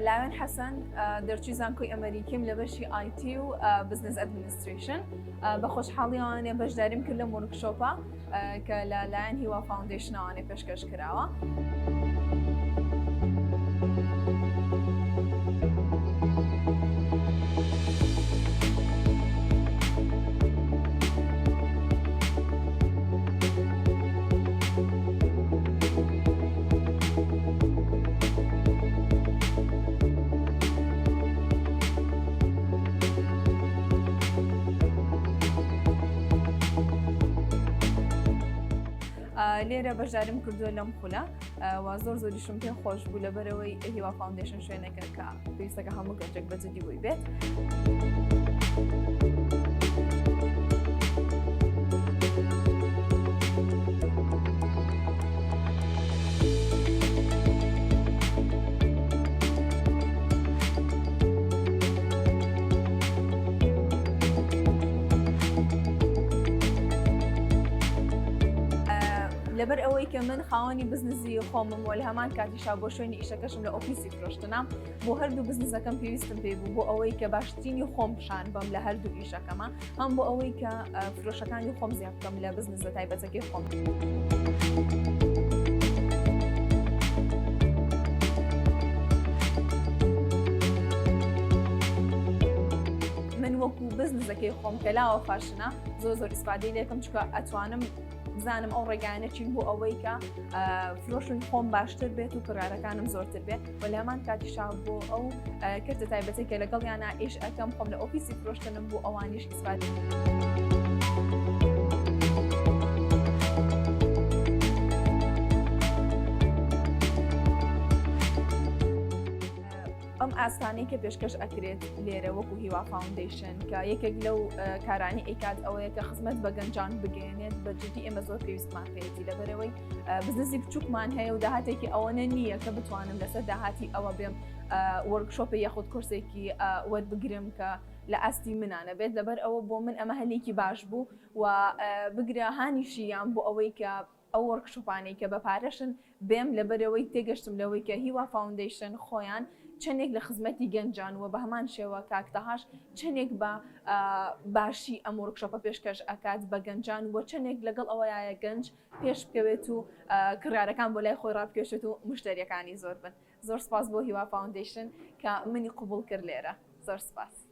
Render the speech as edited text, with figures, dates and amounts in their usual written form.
لاوێن حەسەن دەرچووی زانکۆی ئەمریکیم لە بەشی IT و بزنس ئەدمینستریشن بە خۆشحاڵیوانێ بەشداریم کرد لە ورکشۆپە کە لە لایەن هیوا فاوندیشنەوانێ پێشکەش کراوە. لێرە بەشداریم کردووە لەم خولە و زۆریشم پێ خۆش بوو لەبەرەوەی هیوا فاوندیشن شوێنێکە کە پێویستەکە هەموو گەنجێک بەجددی بووی بێت. لەبەر ئەوەی کە من خاوەنی بزنسی خۆمم وە لە هەمان کاتیشا بۆ شوێنی ئیشەکەشم لە ئۆفیسی فرۆشتنام بۆ هەردوو بزنسەکەم پێویستم پێی بوو بۆ ئەوەی کە باشترینی خۆم پیشان بەم لە هەردوو ئیشەکەمە هەم بۆ ئەوەی کە فرۆشەکانی خۆم زیاد بکەم لە بزنسە تایبەتەکەی خۆم. من وەکو بزنسەکەی خۆم کە لاوە فاشنە زۆر ئیسپادەی لێکم چکە ئەتوانم بزانم ئەو ڕێگانە چین بۆ ئەوەی کە فرۆشن خۆم باشتر بێت و کڕارەکانم زۆرتر بێت و لە هەمان کاتیشا بۆ ئەو کردە تایبەتی کە لەگەڵیانە ئیش ئەەکەم خۆم لە ئۆفیسی فرۆشتنم بۆ ئەوانیش ئیسپادی. ئەم ئاستانەی کە پێشکەش ئەکرێت لێرە وەکو هیوا فاوندیشن کە یەکێک لەو کارانی ئەیکات ئەوەیە کە خزمەت بە گەنجان بگەێنێت بەجددی ئێمە زۆر پێویستمان پێێتی لەبەرەوەی بزنسی بچووکمان هەیە و داهاتێکی ئەوەنە نییە کە بتوانم لەسەر داهاتی ئەوە بێم وەرکشۆپی یاخود کورسێکی وەربگرم کە لە ئاستی منانە بێت لەبەر ئەوە بۆ من ئەمە هەلێکی باش بوو و بگرە هانیشیان بۆ ئەوەی کە ئەو وەرکشۆپانەی کە بە پارەشن بێم لەبەرەوەی تێگەشتم لەوەی کە هیوا فاوندیشن خۆیان چەندێک لە خزمەتی گەنجان و بە هەمان شێوە کاکتەهاش چەندێک بە باشی ئەم وەرکشۆپە پێشکەش ئەکات بە گەنجان و چەندێک لەگەڵ ئەوەیە گەنج پێش بکەوێت و کڕارەکان بۆ لای خۆی ڕابکێشێت و مشتریەکانی زۆر بن. زۆر سپاس بۆ هیوا فاوندیشن کە منی قبول کرد لێرە. زۆر سپاس.